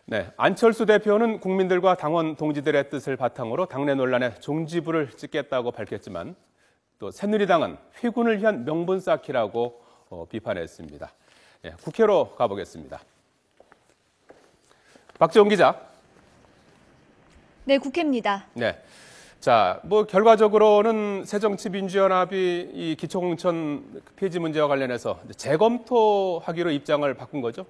네, 안철수 대표는 국민들과 당원 동지들의 뜻을 바탕으로 당내 논란에 종지부를 찍겠다고 밝혔지만 또 새누리당은 회군을 위한 명분 쌓기라고 비판했습니다. 네, 국회로 가보겠습니다. 박지원 기자. 네, 국회입니다. 네. 자, 결과적으로는 새정치민주연합이 이 기초공천 폐지 문제와 관련해서 재검토하기로 입장을 바꾼 거죠?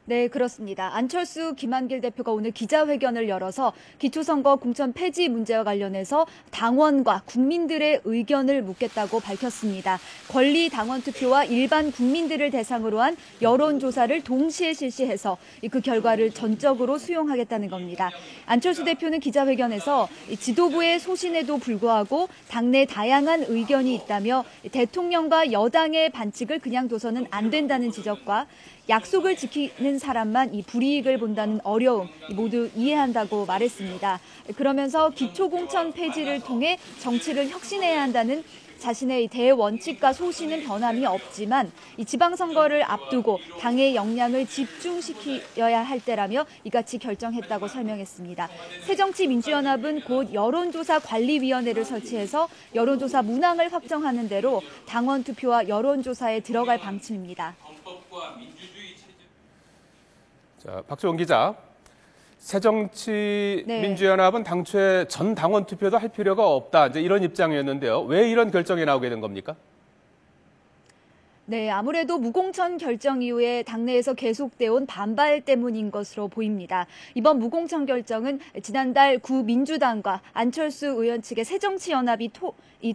네, 그렇습니다. 안철수, 김한길 대표가 오늘 기자회견을 열어서 기초선거 공천 폐지 문제와 관련해서 당원과 국민들의 의견을 묻겠다고 밝혔습니다. 권리 당원 투표와 일반 국민들을 대상으로 한 여론조사를 동시에 실시해서 그 결과를 전적으로 수용하겠다는 겁니다. 안철수 대표는 기자회견에서 지도부의 소신에도 불구하고 당내 다양한 의견이 있다며 대통령과 여당의 반칙을 그냥 둬서는 안 된다는 지적과 약속을 지키는 사람만 이 불이익을 본다는 어려움 모두 이해한다고 말했습니다. 그러면서 기초공천 폐지를 통해 정치를 혁신해야 한다는 자신의 대원칙과 소신은 변함이 없지만 이 지방선거를 앞두고 당의 역량을 집중시켜야 할 때라며 이같이 결정했다고 설명했습니다. 새정치민주연합은 곧 여론조사관리위원회를 설치해서 여론조사 문항을 확정하는 대로 당원 투표와 여론조사에 들어갈 방침입니다. 자, 박지원 기자. 새정치민주연합은 당초에 전 당원 투표도 할 필요가 없다, 이제 이런 입장이었는데요. 왜 이런 결정이 나오게 된 겁니까? 네, 아무래도 무공천 결정 이후에 당내에서 계속돼온 반발 때문인 것으로 보입니다. 이번 무공천 결정은 지난달 구민주당과 안철수 의원 측의 새정치연합이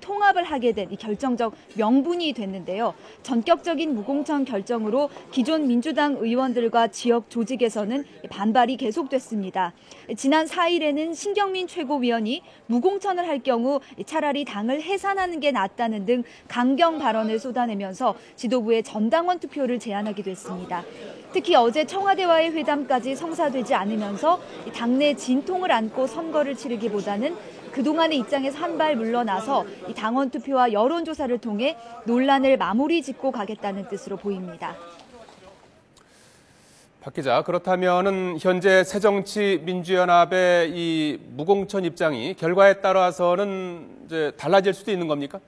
통합을 하게 된 결정적 명분이 됐는데요. 전격적인 무공천 결정으로 기존 민주당 의원들과 지역 조직에서는 반발이 계속됐습니다. 지난 4일에는 신경민 최고위원이 무공천을 할 경우 차라리 당을 해산하는 게 낫다는 등 강경 발언을 쏟아내면서 지도부의 전당원 투표를 제안하기도 했습니다. 특히 어제 청와대와의 회담까지 성사되지 않으면서 당내 진통을 안고 선거를 치르기보다는 그동안의 입장에서 한 발 물러나서 당원 투표와 여론조사를 통해 논란을 마무리 짓고 가겠다는 뜻으로 보입니다. 박 기자, 그렇다면은 현재 새정치민주연합의 이 무공천 입장이 결과에 따라서는 이제 달라질 수도 있는 겁니까?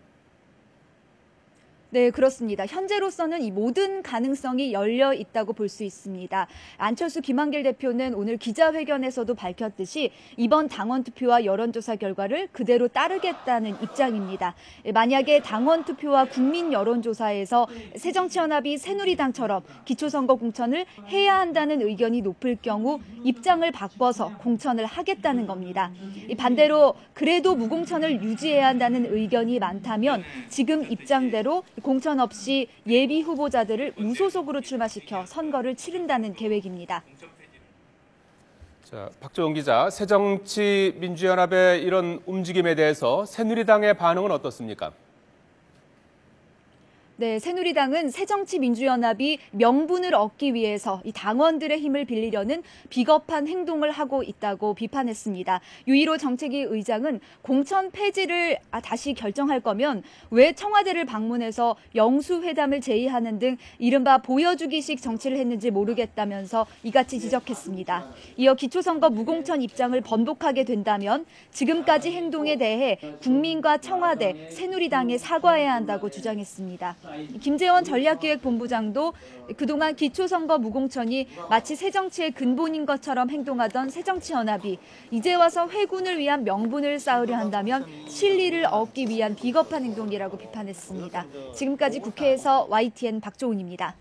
네, 그렇습니다. 현재로서는 이 모든 가능성이 열려 있다고 볼 수 있습니다. 안철수, 김한길 대표는 오늘 기자회견에서도 밝혔듯이 이번 당원 투표와 여론조사 결과를 그대로 따르겠다는 입장입니다. 만약에 당원 투표와 국민 여론조사에서 새정치연합이 새누리당처럼 기초선거 공천을 해야 한다는 의견이 높을 경우 입장을 바꿔서 공천을 하겠다는 겁니다. 반대로 그래도 무공천을 유지해야 한다는 의견이 많다면 지금 입장대로 공천 없이 예비 후보자들을 무소속으로 출마시켜 선거를 치른다는 계획입니다. 자, 박지원 기자, 새정치민주연합의 이런 움직임에 대해서 새누리당의 반응은 어떻습니까? 네, 새누리당은 새정치민주연합이 명분을 얻기 위해서 이 당원들의 힘을 빌리려는 비겁한 행동을 하고 있다고 비판했습니다. 유일호 정책위 의장은 공천 폐지를 다시 결정할 거면 왜 청와대를 방문해서 영수회담을 제의하는 등 이른바 보여주기식 정치를 했는지 모르겠다면서 이같이 지적했습니다. 이어 기초선거 무공천 입장을 번복하게 된다면 지금까지 행동에 대해 국민과 청와대, 새누리당에 사과해야 한다고 주장했습니다. 김재원 전략기획본부장도 그동안 기초선거 무공천이 마치 새정치의 근본인 것처럼 행동하던 새정치연합이 이제 와서 회군을 위한 명분을 쌓으려 한다면 실리를 얻기 위한 비겁한 행동이라고 비판했습니다. 지금까지 국회에서 YTN 박조은입니다.